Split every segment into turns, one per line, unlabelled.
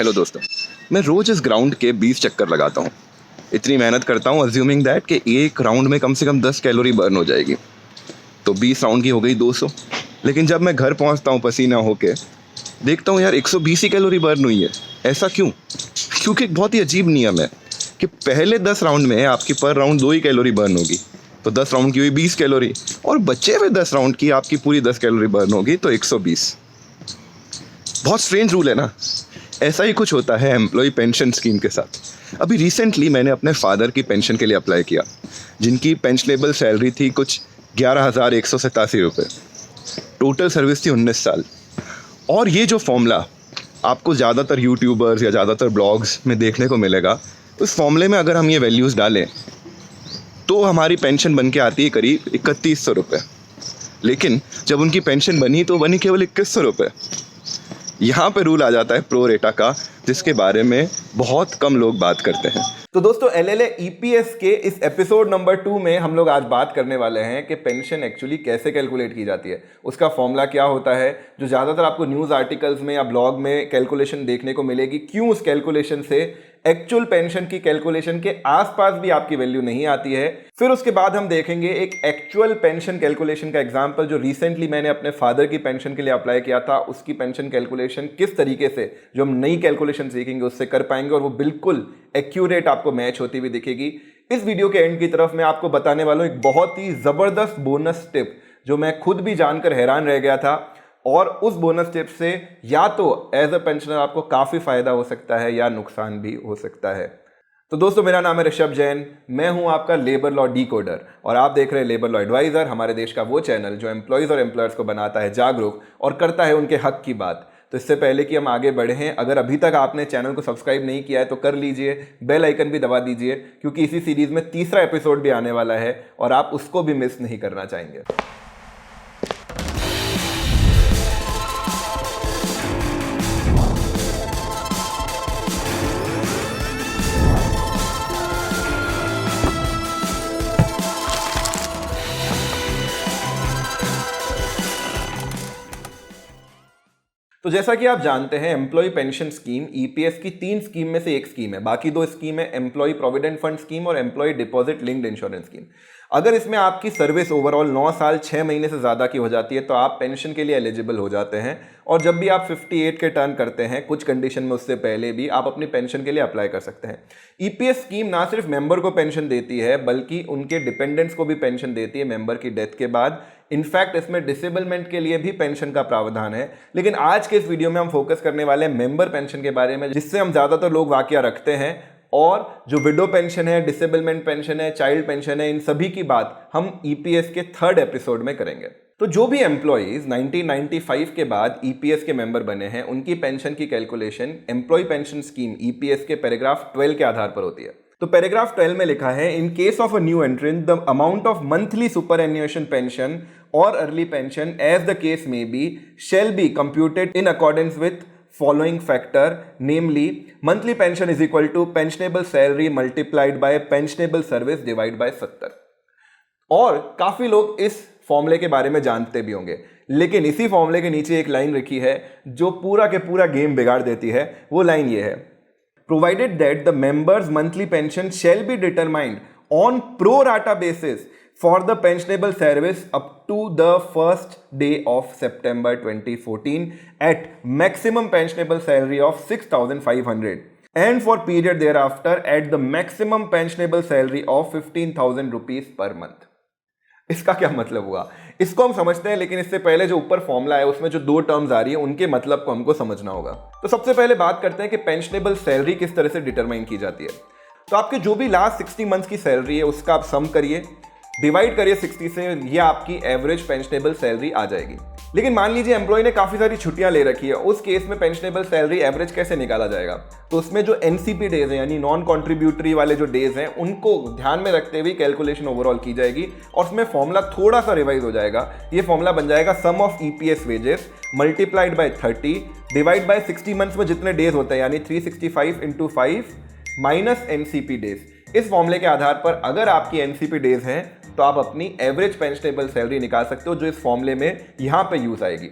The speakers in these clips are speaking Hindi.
हेलो दोस्तों, मैं रोज़ इस ग्राउंड के 20 चक्कर लगाता हूँ। इतनी मेहनत करता हूँ अज्यूमिंग दैट कि एक राउंड में कम से कम 10 कैलोरी बर्न हो जाएगी। तो 20 राउंड की हो गई 200। लेकिन जब मैं घर पहुँचता हूँ पसीना होके, देखता हूँ यार 120 ही कैलोरी बर्न हुई है। ऐसा क्यों? क्योंकि एक बहुत ही अजीब नियम है कि पहले 10 राउंड में आपकी पर राउंड 2 ही कैलोरी बर्न होगी, तो 10 राउंड की हुई 20 कैलोरी, और बचे हुए 10 राउंड की आपकी पूरी 10 कैलोरी बर्न होगी, तो 120। बहुत स्ट्रेंज रूल है ना। ऐसा ही कुछ होता है एम्प्लॉय पेंशन स्कीम के साथ। अभी रिसेंटली मैंने अपने फादर की पेंशन के लिए अप्लाई किया, जिनकी पेंशनेबल सैलरी थी कुछ 11,187 रुपये। टोटल सर्विस थी 19 साल। और ये जो फॉर्मूला आपको ज़्यादातर यूट्यूबर्स या ज़्यादातर ब्लॉग्स में देखने को मिलेगा, उस फॉर्मूले में अगर हम ये वैल्यूज़ डालें तो हमारी पेंशन बन के आती है करीब 3100 रुपये। लेकिन जब उनकी पेंशन बनी तो बनी केवल 2100 रुपये। यहाँ पे रूल आ जाता है प्रो रेटा का, जिसके बारे में बहुत कम लोग बात करते हैं।
तो दोस्तों एलएलए ईपीएस के इस एपिसोड नंबर 2 में हम लोग आज बात करने वाले हैं कि पेंशन एक्चुअली कैसे कैलकुलेट की जाती है, उसका फॉर्मूला क्या होता है, जो ज़्यादातर आपको न्यूज़ आर्टिकल्स में या ब्लॉग में कैलकुलेशन देखने को मिलेगी, क्यों उस कैलकुलेशन से एक्चुअल पेंशन की कैलकुलेशन के आसपास भी आपकी वैल्यू नहीं आती है। फिर उसके बाद हम देखेंगे एक एक्चुअल पेंशन कैलकुलेशन का एग्जांपल, जो रिसेंटली मैंने अपने फादर की पेंशन के लिए अप्लाई किया था। उसकी पेंशन कैलकुलेशन किस तरीके से जो हम नई कैलकुलेशन सीखेंगे उससे कर पाएंगे, और वो बिल्कुल एक्यूरेट आपको मैच होती हुई दिखेगी। इस वीडियो के एंड की तरफ मैं आपको बताने वाला हूं एक बहुत ही जबरदस्त बोनस टिप, जो मैं खुद भी जानकर हैरान रह गया था, और उस बोनस टिप से या तो एज अ पेंशनर आपको काफ़ी फायदा हो सकता है या नुकसान भी हो सकता है। तो दोस्तों मेरा नाम है ऋषभ जैन, मैं हूं आपका लेबर लॉ डीकोडर, और आप देख रहे हैं लेबर लॉ एडवाइजर, हमारे देश का वो चैनल जो एम्प्लॉयज़ और एम्प्लॉयर्स को बनाता है जागरूक और करता है उनके हक की बात। तो इससे पहले कि हम आगे बढ़े हैं, अगर अभी तक आपने चैनल को सब्सक्राइब नहीं किया है तो कर लीजिए, बेल आइकन भी दबा दीजिए, क्योंकि इसी सीरीज़ में तीसरा एपिसोड भी आने वाला है और आप उसको भी मिस नहीं करना चाहेंगे। तो जैसा कि आप जानते हैं, एम्प्लॉय पेंशन स्कीम ईपीएस की 3 स्कीम में से एक स्कीम है। बाकी 2 स्कीम है एम्प्लॉय प्रोविडेंट फंड स्कीम और employ deposit linked insurance scheme. अगर इसमें आपकी सर्विस ओवरऑल 9 साल 6 महीने से ज़्यादा की हो जाती है तो आप पेंशन के लिए एलिजिबल हो जाते हैं, और जब भी आप 58 के टर्न करते हैं, कुछ कंडीशन में उससे पहले भी आप अपनी पेंशन के लिए अप्लाई कर सकते हैं। ईपीएस स्कीम ना सिर्फ मेंबर को पेंशन देती है बल्कि उनके डिपेंडेंट्स को भी पेंशन देती है मेंबर की डेथ के बाद। इनफैक्ट इसमें डिसेबलमेंट के लिए भी पेंशन का प्रावधान है। लेकिन आज के इस वीडियो में हम फोकस करने वाले हैं मेंबर पेंशन के बारे में, जिससे हम ज़्यादातर लोग वाकया रखते हैं, और जो विडो पेंशन है, डिसेबलमेंट पेंशन है, चाइल्ड पेंशन है, इन सभी की बात हम ईपीएस के 3rd एपिसोड में करेंगे। तो जो भी एम्प्लॉयज 1995 के बाद ईपीएस के मेंबर बने हैं, उनकी पेंशन की calculation employ pension scheme EPS के पैराग्राफ 12 के आधार पर होती है। तो पैराग्राफ 12 में लिखा है, in case of a new entrant the amount of monthly superannuation pension और early pension as the case may be shall be computed in accordance with following factor, namely monthly pension is equal to pensionable salary multiplied by pensionable service divided by 70। और काफी लोग इस फॉर्मूले के बारे में जानते भी होंगे, लेकिन इसी फॉर्मूले के नीचे एक लाइन लिखी है जो पूरा के पूरा गेम बिगाड़ देती है। वो लाइन ये है, provided that the members monthly pension shall be determined on pro rata basis for the pensionable service up to the first day of September 2014 at maximum pensionable salary of 6,500 and for period thereafter at the maximum pensionable salary of 15,000 rupees per month। इसका क्या मतलब हुआ, इसको हम समझते हैं, लेकिन इससे पहले जो ऊपर फॉर्मूला है उसमें जो 2 टर्म्स आ रही है उनके मतलब को हमको समझना होगा। तो सबसे पहले बात करते हैं कि पेंशनेबल सैलरी किस तरह से डिटरमाइन की जाती है। तो आपके जो भी लास्ट 60 मंथ्स की सैलरी है उसका आप सम करिए, डिवाइड करिए 60 से, ये आपकी एवरेज पेंशनेबल सैलरी आ जाएगी। लेकिन मान लीजिए एम्प्लॉय ने काफ़ी सारी छुट्टियां ले रखी है, उस केस में पेंशनेबल सैलरी एवरेज कैसे निकाला जाएगा? तो उसमें जो एनसीपी डेज हैं, यानी नॉन कॉन्ट्रीब्यूटरी वाले जो डेज हैं, उनको ध्यान में रखते हुए कैलकुलेशन ओवरऑल की जाएगी, और उसमें फॉर्मूला थोड़ा सा रिवाइज हो जाएगा। ये फॉर्मूला बन जाएगा sum of EPS wages multiplied by 30 divide by 60 months में जितने डेज होते हैं, यानी 365 इंटू 5 माइनस एनसीपी डेज। इस फॉर्मूले के आधार पर अगर आपकी एनसीपी डेज हैं तो आप अपनी एवरेज पेंशनेबल सैलरी निकाल सकते हो, जो इस फॉर्मूले में यहां पे यूज आएगी।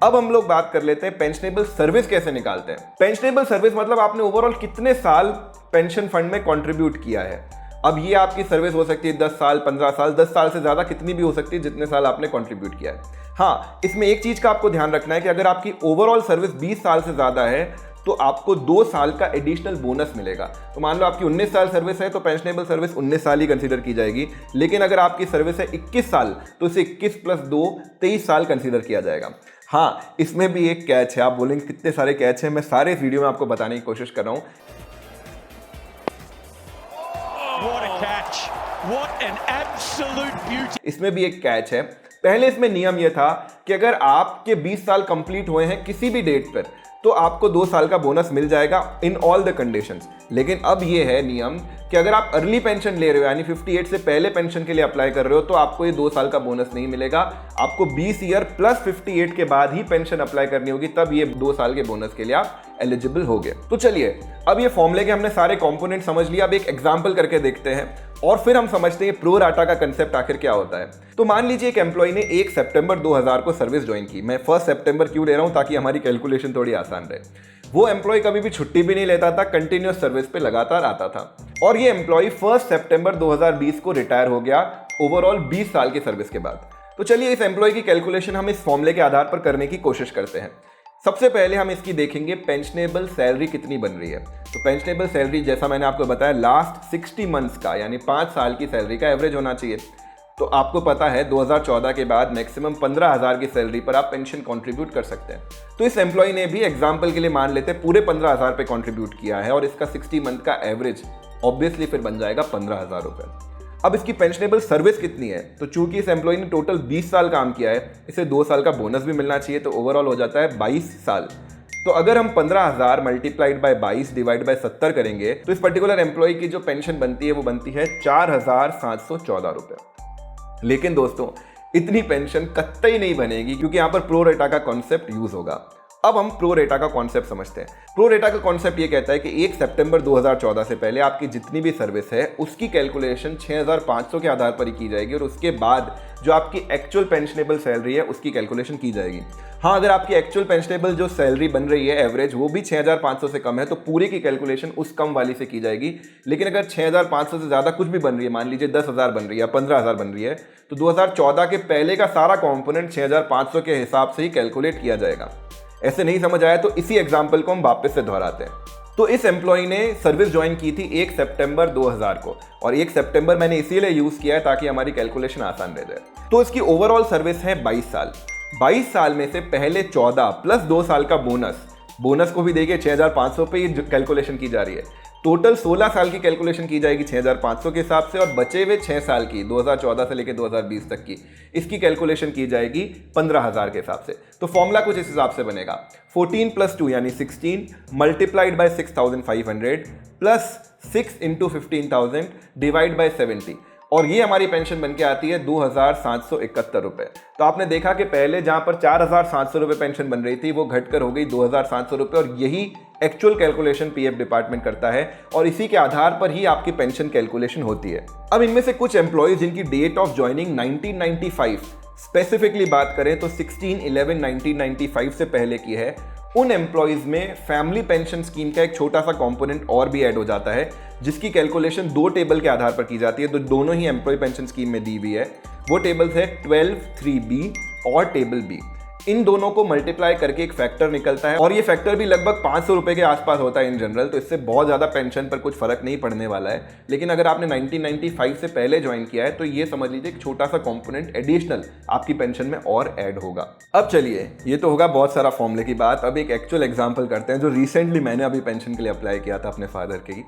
अब हम लोग बात कर लेते हैं पेंशनेबल सर्विस कैसे निकालते हैं। पेंशनेबल सर्विस मतलब आपने ओवरऑल कितने साल पेंशन फंड में कंट्रीब्यूट किया है। अब ये आपकी सर्विस हो सकती है 10 साल, 15 साल, 10 साल से ज़्यादा कितनी भी हो सकती है जितने साल आपने कंट्रीब्यूट किया है। हाँ, इसमें एक चीज़ का आपको ध्यान रखना है कि अगर आपकी ओवरऑल सर्विस 20 साल से ज़्यादा है तो आपको 2 साल का एडिशनल बोनस मिलेगा। तो मान लो आपकी 19 साल सर्विस है तो पेंशनेबल सर्विस 19 साल ही कंसीडर की जाएगी। लेकिन अगर आपकी सर्विस है 21 साल तो इसे 21 + 2 23 साल कंसीडर किया जाएगा। हाँ, इसमें भी एक कैच है। आप बोलेंगे कितने सारे कैच हैं, मैं सारे इस वीडियो में आपको बताने की कोशिश कर रहा हूँ। इसमें भी एक कैच है। पहले इसमें नियम यह था कि अगर आपके 20 साल कंप्लीट हुए हैं किसी भी डेट पर तो आपको 2 साल का बोनस मिल जाएगा इन ऑल द कंडीशंस। लेकिन अब ये है नियम कि अगर आप अर्ली पेंशन ले रहे हो यानी 58 से पहले पेंशन के लिए अप्लाई कर रहे हो तो आपको ये 2 साल का बोनस नहीं मिलेगा। आपको 20 ईयर प्लस 58 के बाद ही पेंशन अप्लाई करनी होगी, तब ये 2 साल के बोनस के लिए आप एलिजिबल हो गए। तो चलिए, अब ये फॉर्मूले के हमने सारे कंपोनेंट समझ लिया। अब एक एग्जांपल करके देखते हैं और फिर हम समझते हैं प्रो राटा का कंसेप्ट आखिर क्या होता है। तो मान लीजिए एक एम्प्लॉय ने 1 सितंबर 2000 को सर्विस ज्वाइन की। मैं 1 सितंबर क्यों ले रहा हूं, ताकि हमारी कैलकुलेशन थोड़ी आसान रहे। वो एम्प्लॉय कभी भी छुट्टी भी नहीं लेता था, कंटिन्यूअस सर्विस पे लगातार आता था। और ये एम्प्लॉय 1 सितंबर 2020 को रिटायर हो गया ओवरऑल 20 साल की सर्विस के बाद। तो चलिए इस एम्प्लॉय की कैलकुलेशन हम इस फॉर्मूले के आधार पर करने की कोशिश करते हैं। सबसे पहले हम इसकी देखेंगे पेंशनेबल सैलरी कितनी बन रही है। तो पेंशनेबल सैलरी जैसा मैंने आपको बताया लास्ट 60 मंथ्स का यानी 5 साल की सैलरी का एवरेज होना चाहिए। तो आपको पता है 2014 के बाद मैक्सिमम 15,000 की सैलरी पर आप पेंशन कंट्रीब्यूट कर सकते हैं। तो इस एम्प्लॉय ने भी एग्जांपल के लिए मान लेते हैं पूरे 15,000 पे कंट्रीब्यूट किया है और इसका 60 मंथ का एवरेज ऑब्वियसली फिर बन जाएगा 15,000 रुपये। अब इसकी पेंशनेबल सर्विस कितनी है, तो चूंकि इस एम्प्लॉय ने टोटल 20 साल काम किया है, इसे 2 साल का बोनस भी मिलना चाहिए, तो ओवरऑल हो जाता है 22 साल। तो अगर हम 15,000 मल्टीप्लाइड बाय 22 डिवाइड बाय 70 करेंगे तो इस पर्टिकुलर एम्प्लॉय की जो पेंशन बनती है वो बनती है 4,714 रुपये। लेकिन दोस्तों इतनी पेंशन कतई नहीं बनेगी क्योंकि यहां पर प्रो रेटा का कॉन्सेप्ट यूज होगा। अब हम प्रो रेटा का कॉन्सेप्ट समझते हैं। प्रो रेटा का कॉन्सेप्ट ये कहता है कि 1 सितंबर 2014 से पहले आपकी जितनी भी सर्विस है उसकी कैलकुलेशन 6,500 के आधार पर ही की जाएगी और उसके बाद जो आपकी एक्चुअल पेंशनेबल सैलरी है उसकी कैलकुलेशन की जाएगी। हाँ, अगर आपकी एक्चुअल पेंशनेबल जो सैलरी बन रही है एवरेज वो भी 6,500 से कम है तो पूरी की कैलकुलेशन उस कम वाली से की जाएगी। लेकिन अगर 6,500 से ज़्यादा कुछ भी बन रही है, मान लीजिए 10,000 बन रही है, 15,000 बन रही है, तो 2014 के पहले का सारा कॉम्पोनेंट 6,500 के हिसाब से ही कैलकुलेट किया जाएगा। ऐसे नहीं समझ आया तो इसी एग्जाम्पल को हम वापस से दोहराते हैं। तो इस एम्प्लॉय ने सर्विस ज्वाइन की थी 1 सितंबर 2000 को और 1 सितंबर मैंने इसीलिए यूज किया है ताकि हमारी कैलकुलेशन आसान रह जाए। तो इसकी ओवरऑल सर्विस है 22 साल। 22 साल में से पहले 14 प्लस 2 साल का बोनस को भी देखिए 6,500 पे ही कैलकुलेशन की जा रही है। टोटल 16 साल की कैलकुलेशन की जाएगी 6,500 के हिसाब से और बचे हुए 6 साल की 2014 से लेकर 2020 तक की इसकी कैलकुलेशन की जाएगी 15,000 के हिसाब से। तो फॉर्मूला कुछ इस हिसाब से बनेगा 14 + 2 यानी 16 multiplied by 6,500 plus 6 × 15,000 divide by 70 और ये हमारी पेंशन बनके आती है 2,771 रुपये। तो आपने देखा कि पहले जहां पर 4,700 रुपये पेंशन बन रही थी वो घटकर हो गई 2,700 रुपये और यही एक्चुअल कैलकुलेशन पीएफ डिपार्टमेंट करता है और इसी के आधार पर ही आपकी पेंशन कैलकुलेशन होती है। अब इनमें से कुछ एम्प्लॉयज जिनकी डेट ऑफ ज्वाइनिंग 1995 स्पेसिफिकली बात करें तो 16/11/1995 से पहले की है, उन एम्प्लॉयज में फैमिली पेंशन स्कीम का एक छोटा सा कंपोनेंट और भी ऐड हो जाता है जिसकी कैलकुलेशन 2 टेबल के आधार पर की जाती है। तो दोनों ही एम्प्लॉय पेंशन स्कीम में दी हुई है। वो टेबल्स है 12(3)(b) और टेबल बी। इन दोनों को मल्टीप्लाई करके एक फैक्टर निकलता है और ये फैक्टर भी लगभग 500 रुपए के आसपास होता है इन जनरल। तो इससे बहुत ज़्यादा पेंशन पर कुछ फर्क नहीं पड़ने वाला है। लेकिन अगर आपने 1995 से पहले ज्वाइन किया है तो ये समझ लीजिए एक छोटा सा कंपोनेंट एडिशनल आपकी पेंशन में और ऐड होगा। अब चलिए, ये तो होगा बहुत सारा फॉर्मूले की बात। अब एक एक्चुअल एग्जाम्पल करते हैं जो रिसेंटली मैंने अभी पेंशन के लिए अप्लाई किया था अपने फादर के ही।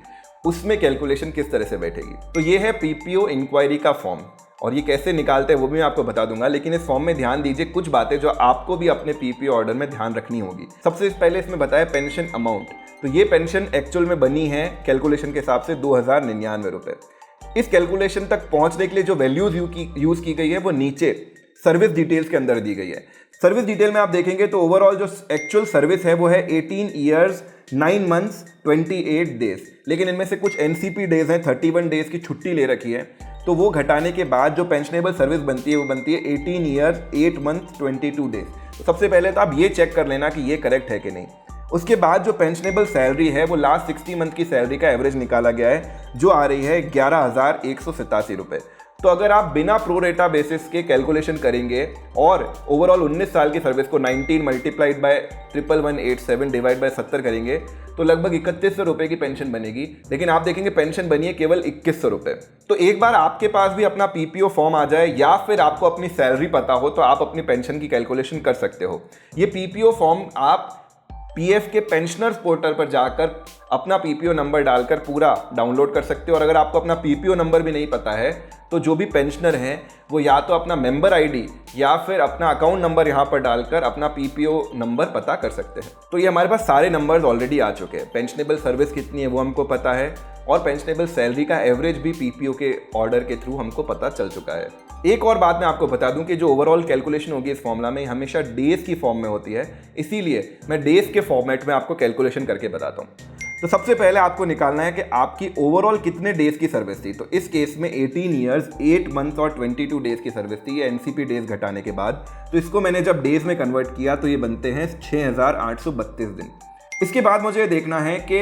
उसमें कैलकुलेशन किस तरह से बैठेगी। तो ये है पीपीओ इंक्वायरी का फॉर्म और ये कैसे निकालते हैं वो भी मैं आपको बता दूंगा। लेकिन इस फॉर्म में ध्यान दीजिए कुछ बातें जो आपको भी अपने पीपीओ ऑर्डर में ध्यान रखनी होगी। सबसे पहले इसमें बताया पेंशन अमाउंट। तो ये पेंशन एक्चुअल में बनी है कैलकुलेशन के हिसाब से 2,099 रुपये। इस कैलकुलेशन तक पहुंचने के लिए जो वैल्यूज यूज की गई है वो नीचे सर्विस डिटेल्स के अंदर दी गई है। सर्विस डिटेल में आप देखेंगे तो ओवरऑल जो एक्चुअल सर्विस है वो है 18 ईयर्स 9 मंथ्स 28 डेज। लेकिन इनमें से कुछ एनसीपी डेज हैं, 31 डेज की छुट्टी ले रखी है। तो वो घटाने के बाद जो पेंशनेबल सर्विस बनती है वो बनती है 18 ईयर्स 8 मंथ 22 डेज। तो सबसे पहले तो आप ये चेक कर लेना कि ये करेक्ट है कि नहीं। उसके बाद जो पेंशनेबल सैलरी है वो लास्ट 60 मंथ की सैलरी का एवरेज निकाला गया है, जो आ रही है 11,187 रुपये। तो अगर आप बिना प्रोरेटा बेसिस के कैलकुलेशन करेंगे और ओवरऑल 19 साल की सर्विस को 19 मल्टीप्लाइड बाय 11,187 डिवाइड बाय 70 करेंगे तो लगभग 3100 रुपये की पेंशन बनेगी। लेकिन आप देखेंगे पेंशन बनी है केवल 2100 रुपये। तो एक बार आपके पास भी अपना पीपीओ फॉर्म आ जाए या फिर आपको अपनी सैलरी पता हो तो आप अपनी पेंशन की कैलकुलेशन कर सकते हो। ये पीपीओ फॉर्म आप पीएफ के पेंशनर्स पोर्टल पर जाकर अपना पीपीओ नंबर डालकर पूरा डाउनलोड कर सकते हो। और अगर आपको अपना पीपीओ नंबर भी नहीं पता है तो जो भी पेंशनर हैं वो या तो अपना मेंबर आईडी या फिर अपना अकाउंट नंबर यहाँ पर डालकर अपना पीपीओ नंबर पता कर सकते हैं। तो ये हमारे पास सारे नंबर्स ऑलरेडी आ चुके हैं। पेंशनेबल सर्विस कितनी है वो हमको पता है और पेंशनेबल सैलरी का एवरेज भी पीपीओ के ऑर्डर के थ्रू हमको पता चल चुका है। एक और बात मैं आपको बता दूं कि जो ओवरऑल कैलकुलेशन होगी इस फॉर्मूला में हमेशा डेज की फॉर्म में होती है, इसीलिए मैं डेज के फॉर्मेट में आपको कैलकुलेशन करके बताता हूं। तो सबसे पहले आपको निकालना है कि आपकी ओवरऑल कितने डेज की सर्विस थी। तो इस केस में 18 ईयर्स 8 मंथ्स और 22 डेज की सर्विस थी, ये एनसीपी डेज घटाने के बाद। तो इसको मैंने जब डेज में कन्वर्ट किया तो ये बनते हैं 6,832 दिन। इसके बाद मुझे देखना है कि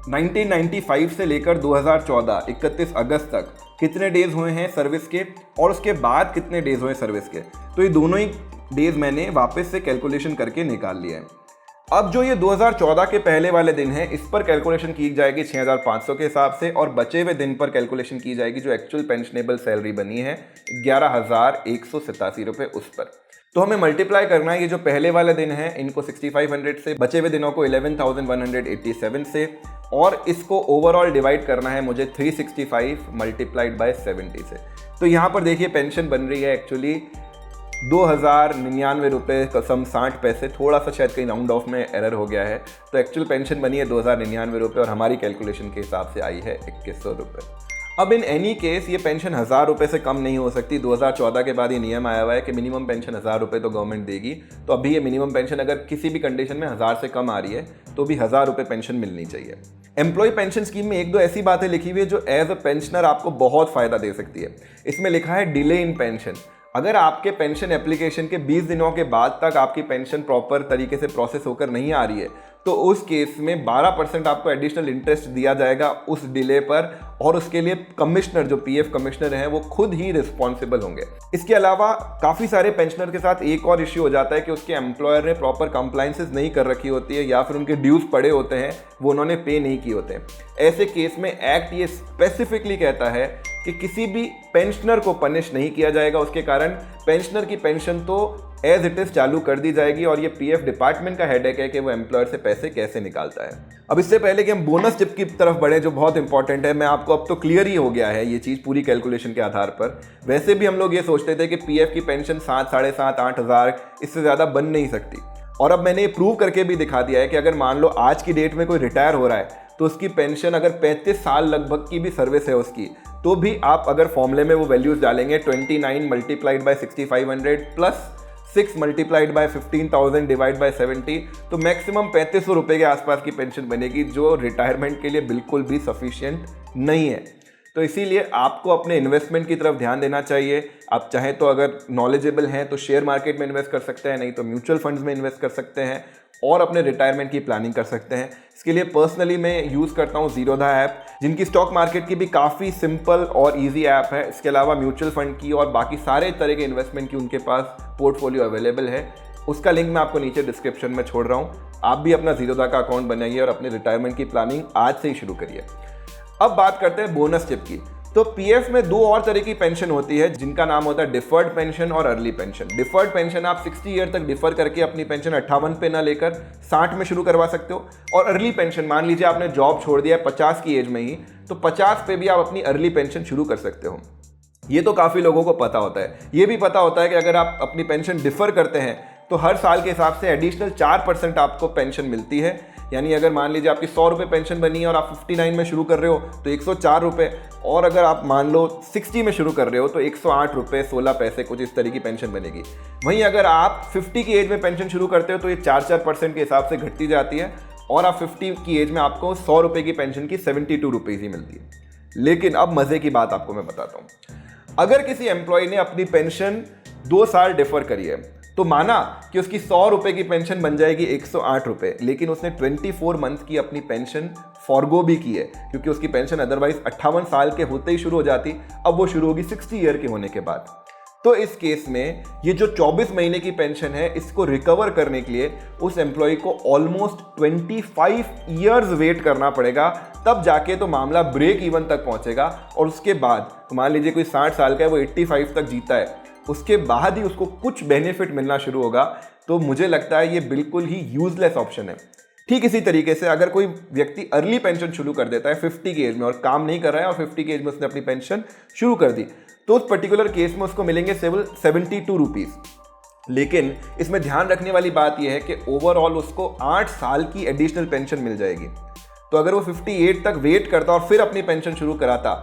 1995 से लेकर 2014 31 अगस्त तक कितने डेज हुए हैं सर्विस के और उसके बाद कितने डेज हुए सर्विस के। तो ये दोनों ही डेज मैंने वापस से कैलकुलेशन करके निकाल लिया है। अब जो ये 2014 के पहले वाले दिन है इस पर कैलकुलेशन की जाएगी 6,500 के हिसाब से और बचे हुए दिन पर कैलकुलेशन की जाएगी जो एक्चुअल पेंशनेबल सैलरी बनी है 11,187 रुपये उस पर। तो हमें मल्टीप्लाई करना है ये जो पहले वाले दिन है इनको 6,500 से, बचे हुए दिनों को 11,187 से और इसको ओवरऑल डिवाइड करना है मुझे 365 मल्टीप्लाइड बाय 70 से। तो यहाँ पर देखिए पेंशन बन रही है एक्चुअली 2,099 रुपये कसम 60 पैसे, थोड़ा सा शायद कहीं राउंड ऑफ में एरर हो गया है। तो एक्चुअल पेंशन बनी है 2,099 रुपये और हमारी कैलकुलेशन के हिसाब से आई है 2100 रुपये। अब इन एनी केस ये पेंशन 1,000 रुपये से कम नहीं हो सकती। 2014 के बाद ये नियम आया हुआ है कि मिनिमम पेंशन 1,000 रुपये तो गवर्नमेंट देगी। तो अभी ये मिनिमम पेंशन अगर किसी भी कंडीशन में 1,000 से कम आ रही है तो भी 1,000 रुपये पेंशन मिलनी चाहिए। एम्प्लॉय पेंशन स्कीम में एक दो ऐसी बातें लिखी हुई है जो एज अ पेंशनर आपको बहुत फ़ायदा दे सकती है। इसमें लिखा है डिले इन पेंशन। अगर आपके पेंशन एप्लीकेशन के 20 दिनों के बाद तक आपकी पेंशन प्रॉपर तरीके से प्रोसेस होकर नहीं आ रही है तो उस केस में 12% आपको एडिशनल इंटरेस्ट दिया जाएगा उस डिले पर और उसके लिए कमिश्नर जो पीएफ कमिश्नर हैं वो खुद ही रिस्पॉन्सिबल होंगे। इसके अलावा काफ़ी सारे पेंशनर के साथ एक और इश्यू हो जाता है कि उसके एम्प्लॉयर ने प्रॉपर कंप्लाइंसेस नहीं कर रखी होती है या फिर उनके ड्यूज पड़े होते हैं वो उन्होंने पे नहीं किए होते हैं। ऐसे केस में एक्ट ये स्पेसिफिकली कहता है कि किसी भी पेंशनर को पनिश नहीं किया जाएगा, उसके कारण पेंशनर की पेंशन तो एज इट इज चालू कर दी जाएगी और ये पीएफ डिपार्टमेंट का हेडेक है कि वो एम्प्लॉयर से पैसे कैसे निकालता है। अब इससे पहले कि हम बोनस टिप की तरफ बढ़े जो बहुत इंपॉर्टेंट है, मैं आपको अब तो क्लियर ही हो गया है ये चीज़ पूरी कैलकुलेशन के आधार पर। वैसे भी हम लोग ये सोचते थे कि पीएफ की पेंशन 7, 7,500, 8,000 इससे ज़्यादा बन नहीं सकती और अब मैंने ये प्रूव करके भी दिखा दिया है कि अगर मान लो आज की डेट में कोई रिटायर हो रहा है तो उसकी पेंशन अगर 35 साल लगभग की भी सर्विस है उसकी तो भी आप अगर फॉर्मूले में वो वैल्यूज डालेंगे 29 multiplied by 6,500 plus 6 multiplied by 15,000 divide by 70 तो मैक्सिमम 3,500 रुपये के आसपास की पेंशन बनेगी जो रिटायरमेंट के लिए बिल्कुल भी सफिशिएंट नहीं है। तो इसीलिए आपको अपने इन्वेस्टमेंट की तरफ ध्यान देना चाहिए। आप चाहें तो अगर नॉलेजेबल हैं तो शेयर मार्केट में इन्वेस्ट कर सकते हैं, नहीं तो म्यूचुअल फंड्स में इन्वेस्ट कर सकते हैं और अपने रिटायरमेंट की प्लानिंग कर सकते हैं। इसके लिए पर्सनली मैं यूज़ करता हूँ ज़ीरोधा ऐप, जिनकी स्टॉक मार्केट की भी काफ़ी सिंपल और इजी ऐप है। इसके अलावा म्यूचुअल फंड की और बाकी सारे तरह के इन्वेस्टमेंट की उनके पास पोर्टफोलियो अवेलेबल है। उसका लिंक मैं आपको नीचे डिस्क्रिप्शन में छोड़ रहा हूँ। आप भी अपना ज़ीरोधा का अकाउंट बनाइए और अपने रिटायरमेंट की प्लानिंग आज से ही शुरू करिए। अब बात करते हैं बोनस टिप की। तो पीएफ में दो और तरह की पेंशन होती है जिनका नाम होता है डिफर्ड पेंशन और अर्ली पेंशन। डिफर्ड पेंशन आप 60 ईयर तक डिफर करके अपनी पेंशन 58 पे ना लेकर 60 में शुरू करवा सकते हो और अर्ली पेंशन मान लीजिए आपने जॉब छोड़ दिया है 50 की एज में ही तो 50 पे भी आप अपनी अर्ली पेंशन शुरू कर सकते हो। ये तो काफ़ी लोगों को पता होता है। ये भी पता होता है कि अगर आप अपनी पेंशन डिफर करते हैं तो हर साल के हिसाब से एडिशनल 4% आपको पेंशन मिलती है। यानी अगर मान लीजिए आपकी 100 रुपये पेंशन बनी है और आप 59 में शुरू कर रहे हो तो 104 रुपये और अगर आप मान लो 60 में शुरू कर रहे हो तो 108 रुपये 16 पैसे कुछ इस तरह की पेंशन बनेगी। वहीं अगर आप 50 की एज में पेंशन शुरू करते हो तो ये 4% के हिसाब से घटती जाती है और आप 50 की एज में आपको 100 रुपये की पेंशन की 72 रुपीज़ ही मिलती है। लेकिन अब मज़े की बात आपको मैं बताता हूँ। अगर किसी एम्प्लॉय ने अपनी पेंशन 2 साल डिफर करी है तो माना कि उसकी 100 रुपए की पेंशन बन जाएगी 108 रुपए, लेकिन उसने 24 मंथ की अपनी पेंशन फॉरगो भी की है, क्योंकि उसकी पेंशन अदरवाइज 58 साल के होते ही शुरू हो जाती, अब वो शुरू होगी 60 ईयर के होने के बाद। तो इस केस में ये जो 24 महीने की पेंशन है, इसको रिकवर करने के लिए उस एम्प्लॉय को ऑलमोस्ट 25 ईयर्स वेट करना पड़ेगा, तब जाके तो मामला ब्रेक इवन तक पहुंचेगा। और उसके बाद तो मान लीजिए कोई 60 साल का है, वो 85 तक जीता है, उसके बाद ही उसको कुछ बेनिफिट मिलना शुरू होगा। तो मुझे लगता है ये बिल्कुल ही यूजलेस ऑप्शन है। ठीक इसी तरीके से अगर कोई व्यक्ति अर्ली पेंशन शुरू कर देता है 50 की एज में और काम नहीं कर रहा है, और 50 की एज में उसने अपनी पेंशन शुरू कर दी, तो उस पर्टिकुलर केस में उसको मिलेंगे केवल 72 रुपीज़। लेकिन इसमें ध्यान रखने वाली बात यह है कि ओवरऑल उसको 8 साल की एडिशनल पेंशन मिल जाएगी। तो अगर वो 58 तक वेट करता और फिर अपनी पेंशन शुरू कराता,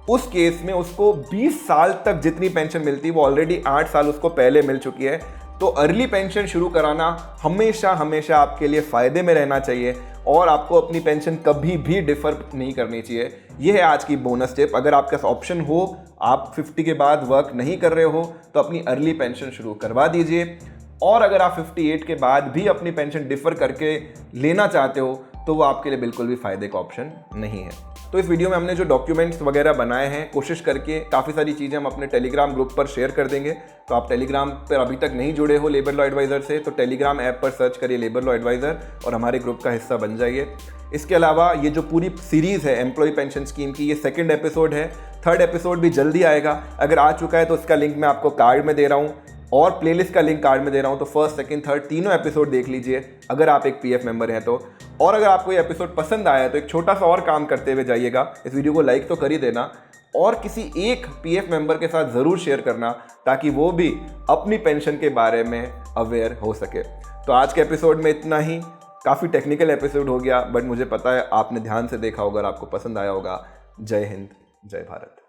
उस केस में उसको 20 साल तक जितनी पेंशन मिलती वो ऑलरेडी 8 साल उसको पहले मिल चुकी है। तो अर्ली पेंशन शुरू कराना हमेशा हमेशा आपके लिए फ़ायदे में रहना चाहिए, और आपको अपनी पेंशन कभी भी डिफ़र नहीं करनी चाहिए। यह है आज की बोनस टिप। अगर आपके पास ऑप्शन हो, आप 50 के बाद वर्क नहीं कर रहे हो, तो अपनी अर्ली पेंशन शुरू करवा दीजिए। और अगर आप 58 के बाद भी अपनी पेंशन डिफ़र करके लेना चाहते हो, तो वो आपके लिए बिल्कुल भी फ़ायदे का ऑप्शन नहीं है। तो इस वीडियो में हमने जो डॉक्यूमेंट्स वगैरह बनाए हैं, कोशिश करके काफ़ी सारी चीज़ें हम अपने टेलीग्राम ग्रुप पर शेयर कर देंगे। तो आप टेलीग्राम पर अभी तक नहीं जुड़े हो लेबर लॉ एडवाइज़र से, तो टेलीग्राम ऐप पर सर्च करिए लेबर लॉ एडवाइज़र और हमारे ग्रुप का हिस्सा बन जाइए। इसके अलावा ये जो पूरी सीरीज़ है एम्प्लॉय पेंशन स्कीम की, ये 2nd एपिसोड है। 3rd एपिसोड भी जल्दी आएगा। अगर आ चुका है तो उसका लिंक मैं आपको कार्ड में दे रहा हूँ, और प्लेलिस्ट का लिंक कार्ड में दे रहा हूँ। तो 1st, 2nd, 3rd तीनों एपिसोड देख लीजिए अगर आप एक पीएफ मेंबर हैं तो। और अगर आपको ये एपिसोड पसंद आया तो एक छोटा सा और काम करते हुए जाइएगा, इस वीडियो को लाइक तो कर ही देना, और किसी एक पीएफ मेंबर के साथ ज़रूर शेयर करना, ताकि वो भी अपनी पेंशन के बारे में अवेयर हो सके। तो आज के एपिसोड में इतना ही। काफ़ी टेक्निकल एपिसोड हो गया, बट मुझे पता है आपने ध्यान से देखा होगा और आपको पसंद आया होगा। जय हिंद, जय भारत।